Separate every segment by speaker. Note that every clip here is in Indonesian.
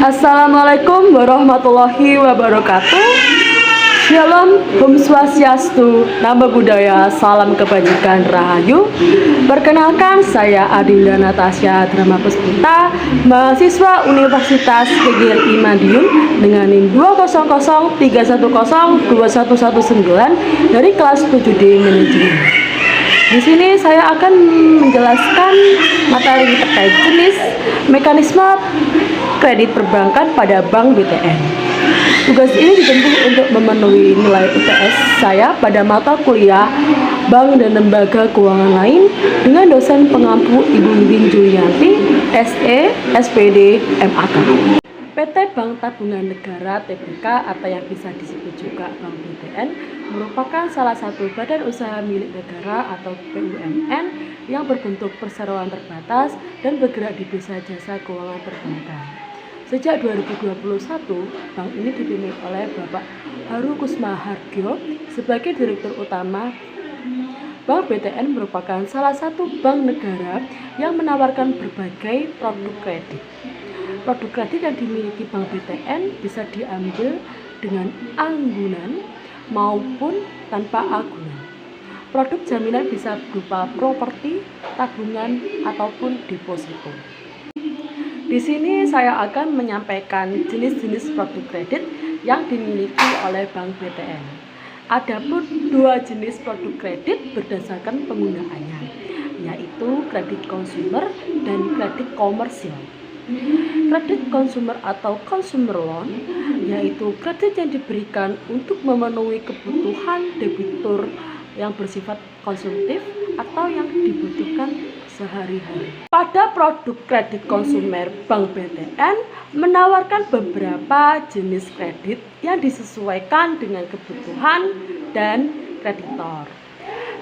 Speaker 1: Assalamualaikum warahmatullahi wabarakatuh. Shalom, Om Swastiastu, Namo Buddhaya, salam kebajikan rahayu. Perkenalkan, saya Adinda Natasha Drama Puspita, mahasiswa Universitas PGRI Madiun dengan NIM 200310219 dari kelas 7D Manajemen. Di sini saya akan menjelaskan materi terkait jenis mekanisme kredit perbankan pada Bank BTN. Tugas ini ditempuh untuk memenuhi nilai UTS saya pada mata kuliah Bank dan Lembaga Keuangan lain dengan dosen pengampu Ibu Win Julianti, SE, SPD, MAK. PT Bank Tabungan Negara (TBK) atau yang bisa disebut juga Bank BTN merupakan salah satu badan usaha milik negara atau BUMN yang berbentuk perseroan terbatas dan bergerak di bidang jasa keuangan perbankan. Sejak 2021, bank ini dipimpin oleh Bapak Haru Kusmahardjo sebagai Direktur Utama. Bank BTN merupakan salah satu bank negara yang menawarkan berbagai produk kredit. Produk kredit yang dimiliki Bank BTN bisa diambil dengan anggunan maupun tanpa anggunan. Produk jaminan bisa berupa properti, tabungan, ataupun deposito. Di sini saya akan menyampaikan jenis-jenis produk kredit yang dimiliki oleh Bank BTN. Adapun dua jenis produk kredit berdasarkan penggunaannya, yaitu kredit konsumer dan kredit komersial. Kredit konsumer atau consumer loan yaitu kredit yang diberikan untuk memenuhi kebutuhan debitur yang bersifat konsumtif atau yang dibutuhkan sehari-hari. Pada produk kredit konsumer, Bank BTN menawarkan beberapa jenis kredit yang disesuaikan dengan kebutuhan dan kreditor.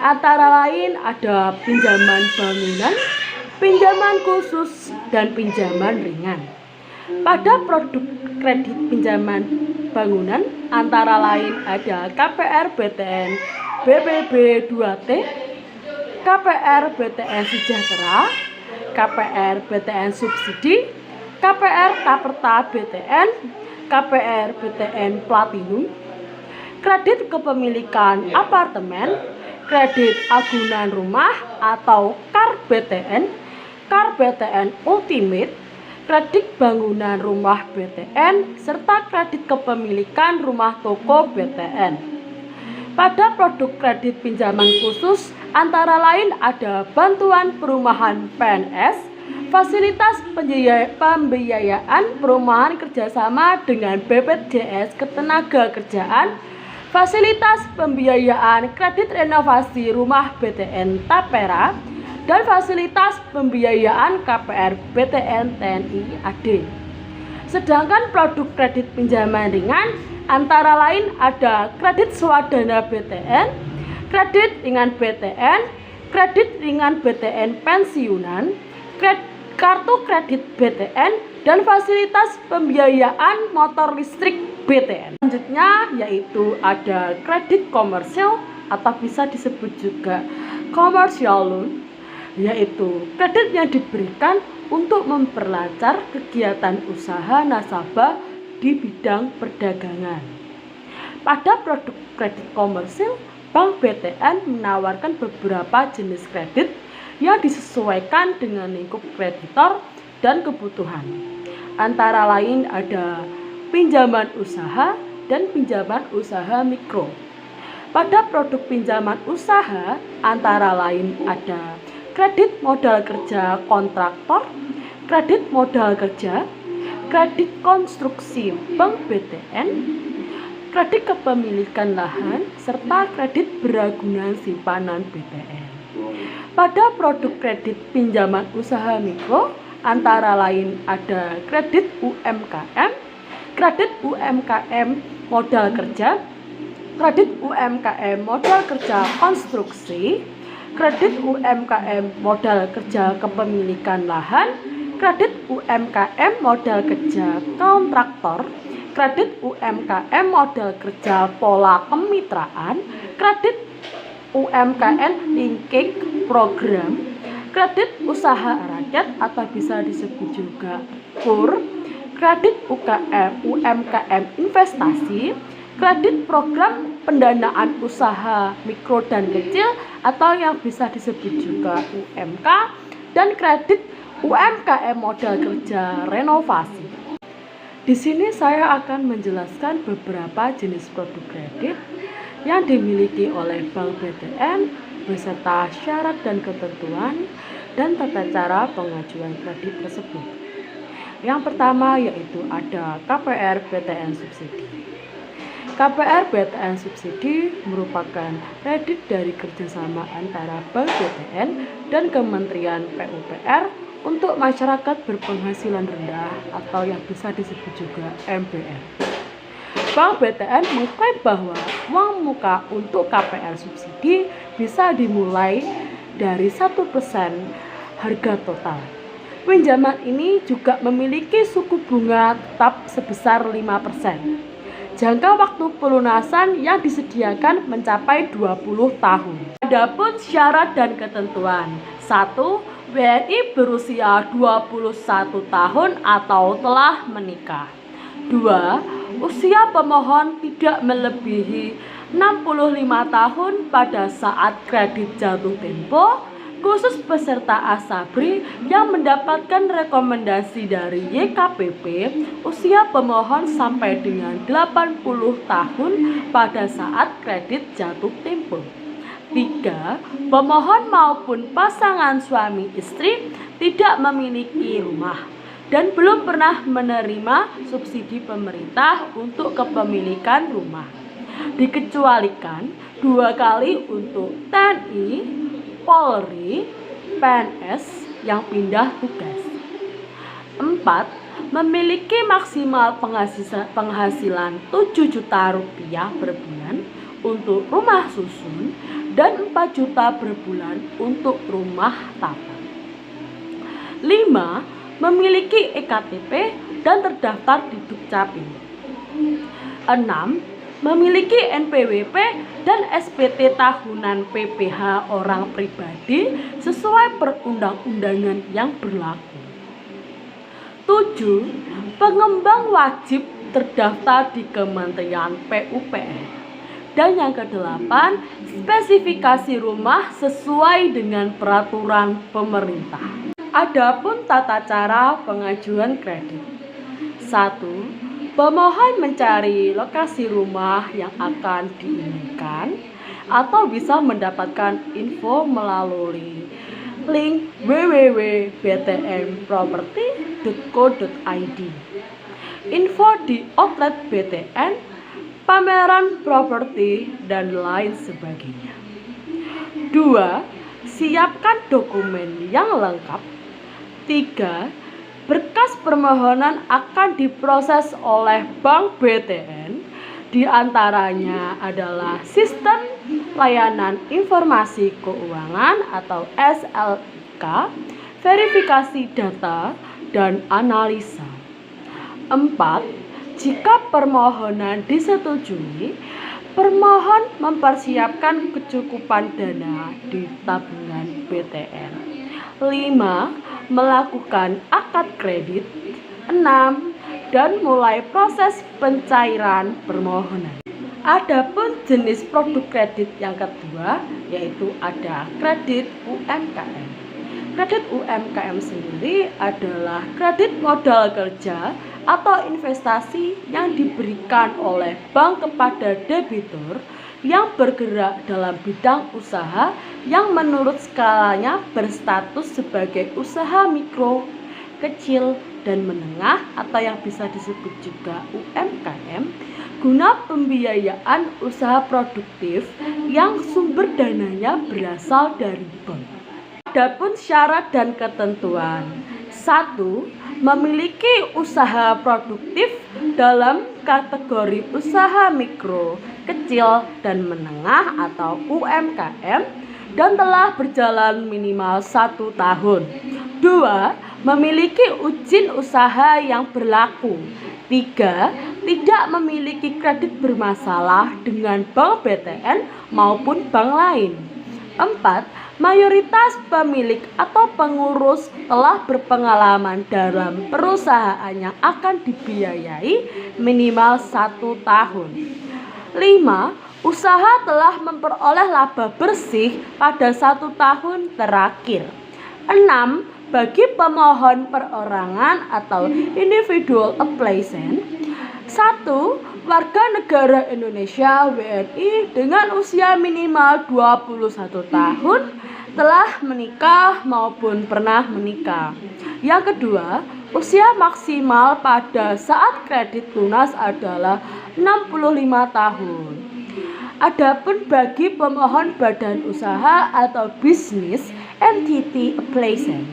Speaker 1: Antara lain ada pinjaman bangunan, pinjaman khusus, dan pinjaman ringan. Pada produk kredit pinjaman bangunan antara lain ada KPR BTN BBB 2T, KPR BTN Sejahtera, KPR BTN Subsidi, KPR Taperta BTN, KPR BTN Platinum, kredit kepemilikan apartemen, kredit agunan rumah atau KAR BTN, KAR BTN Ultimate, kredit bangunan rumah BTN, serta kredit kepemilikan rumah toko BTN. Pada produk kredit pinjaman khusus antara lain ada bantuan perumahan PNS, fasilitas pembiayaan perumahan kerjasama dengan BPJS Ketenagakerjaan, fasilitas pembiayaan kredit renovasi rumah BTN Tapera, dan fasilitas pembiayaan KPR BTN TNI AD. Sedangkan produk kredit pinjaman ringan antara lain ada kredit swadana BTN, kredit ringan BTN, kredit ringan BTN pensiunan, kartu kredit BTN, dan fasilitas pembiayaan motor listrik BTN. Selanjutnya yaitu ada kredit komersial atau bisa disebut juga commercial loan, yaitu kredit yang diberikan untuk memperlancar kegiatan usaha nasabah di bidang perdagangan. Pada produk kredit komersil, Bank BTN menawarkan beberapa jenis kredit yang disesuaikan dengan lingkup kreditor dan kebutuhan. Antara lain ada pinjaman usaha dan pinjaman usaha mikro. Pada produk pinjaman usaha antara lain ada kredit modal kerja kontraktor, kredit modal kerja, kredit konstruksi Bank BTN, kredit kepemilikan lahan, serta kredit beragunan simpanan BTN. Pada produk kredit pinjaman usaha mikro antara lain ada kredit UMKM, kredit UMKM modal kerja, kredit UMKM modal kerja konstruksi, kredit UMKM modal kerja kepemilikan lahan, kredit UMKM modal kerja kontraktor, kredit UMKM modal kerja pola kemitraan, kredit UMKM linking program, kredit usaha rakyat atau bisa disebut juga KUR, kredit UMKM investasi, kredit program pendanaan usaha mikro dan kecil atau yang bisa disebut juga UMK, dan kredit UMKM modal kerja renovasi. Di sini saya akan menjelaskan beberapa jenis produk kredit yang dimiliki oleh Bank BTN beserta syarat dan ketentuan dan tata cara pengajuan kredit tersebut. Yang pertama yaitu ada KPR BTN Subsidi. KPR BTN Subsidi merupakan kredit dari kerjasama antara Bank BTN dan Kementerian PUPR untuk masyarakat berpenghasilan rendah atau yang bisa disebut juga MBR. Bank BTN mengklaim bahwa uang muka untuk KPR subsidi bisa dimulai dari 1% harga total. Pinjaman ini juga memiliki suku bunga tetap sebesar 5%. Jangka waktu pelunasan yang disediakan mencapai 20 tahun. Adapun syarat dan ketentuan. 1. WNI berusia 21 tahun atau telah menikah. 2. Usia pemohon tidak melebihi 65 tahun pada saat kredit jatuh tempo, khusus peserta Asabri yang mendapatkan rekomendasi dari YKPP, usia pemohon sampai dengan 80 tahun pada saat kredit jatuh tempo. 3. Pemohon maupun pasangan suami istri tidak memiliki rumah dan belum pernah menerima subsidi pemerintah untuk kepemilikan rumah. Dikecualikan 2 kali untuk TNI, Polri, PNS yang pindah tugas. 4. Memiliki maksimal penghasilan 7 juta rupiah per bulan untuk rumah susun dan 4 juta per bulan untuk rumah tapak. 5. Memiliki EKTP dan terdaftar di Dukcapil. 6. Memiliki NPWP dan SPT tahunan PPh orang pribadi sesuai perundang-undangan yang berlaku. 7. Pengembang wajib terdaftar di Kementerian PUPR. Dan yang ke-8, spesifikasi rumah sesuai dengan peraturan pemerintah. Adapun tata cara pengajuan kredit. 1. Pemohon mencari lokasi rumah yang akan diinginkan atau bisa mendapatkan info melalui link www.btnproperty.co.id. Info di outlet BTN, pameran properti, dan lain sebagainya. 2. Siapkan dokumen yang lengkap. 3. Berkas permohonan akan diproses oleh Bank BTN. Di antaranya adalah Sistem Layanan Informasi Keuangan atau SLK, verifikasi data, dan analisa. 4. Jika permohonan disetujui, permohon mempersiapkan kecukupan dana di tabungan BTN. 5. Melakukan akad kredit. 6. Dan mulai proses pencairan permohonan. Adapun jenis produk kredit yang kedua yaitu ada kredit UMKM. Kredit UMKM sendiri adalah kredit modal kerja atau investasi yang diberikan oleh bank kepada debitur yang bergerak dalam bidang usaha yang menurut skalanya berstatus sebagai usaha mikro, kecil, dan menengah atau yang bisa disebut juga UMKM guna pembiayaan usaha produktif yang sumber dananya berasal dari bank. Adapun syarat dan ketentuan. 1. Memiliki usaha produktif dalam kategori usaha mikro, kecil, dan menengah atau UMKM dan telah berjalan minimal 1 tahun. 2. Memiliki izin usaha yang berlaku. 3. Tidak memiliki kredit bermasalah dengan Bank BTN maupun bank lain. 4. Mayoritas pemilik atau pengurus telah berpengalaman dalam perusahaan yang akan dibiayai minimal 1 tahun. 5. Usaha telah memperoleh laba bersih pada 1 tahun terakhir. 6. Bagi pemohon perorangan atau individual applicant, 1. Warga negara Indonesia WNI dengan usia minimal 21 tahun telah menikah maupun pernah menikah. Yang kedua, usia maksimal pada saat kredit lunas adalah 65 tahun. Adapun bagi pemohon badan usaha atau bisnis entity applicant,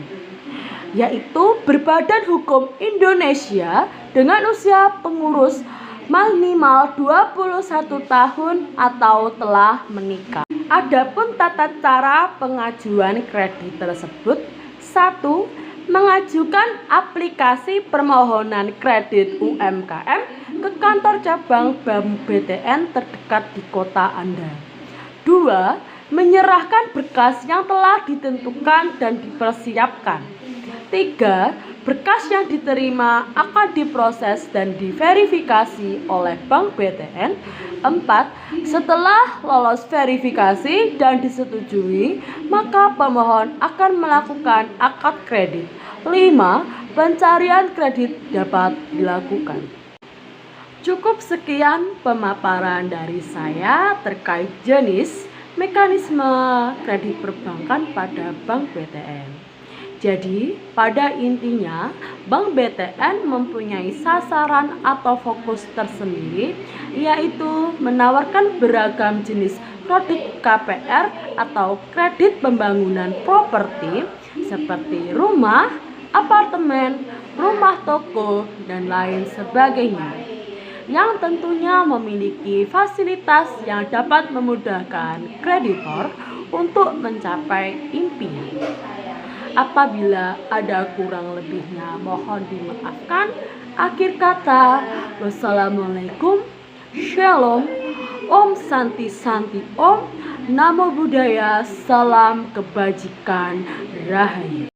Speaker 1: yaitu berbadan hukum Indonesia dengan usia pengurus minimal 21 tahun atau telah menikah. Adapun tata cara pengajuan kredit tersebut: 1. Mengajukan aplikasi permohonan kredit UMKM ke kantor cabang Bank BTN terdekat di kota Anda. 2. Menyerahkan berkas yang telah ditentukan dan dipersiapkan. 3. Berkas yang diterima akan diproses dan diverifikasi oleh Bank BTN. 4. Setelah lolos verifikasi dan disetujui, maka pemohon akan melakukan akad kredit. 5. Pencarian kredit dapat dilakukan. Cukup sekian pemaparan dari saya terkait jenis mekanisme kredit perbankan pada Bank BTN. Jadi, pada intinya, Bank BTN mempunyai sasaran atau fokus tersendiri, yaitu menawarkan beragam jenis produk KPR atau kredit pembangunan properti seperti rumah, apartemen, rumah toko, dan lain sebagainya, yang tentunya memiliki fasilitas yang dapat memudahkan kreditor untuk mencapai impian. Apabila ada kurang lebihnya, mohon dimaafkan. Akhir kata, wassalamualaikum, shalom, om santi santi om, namo buddhaya, salam kebajikan, rahayu.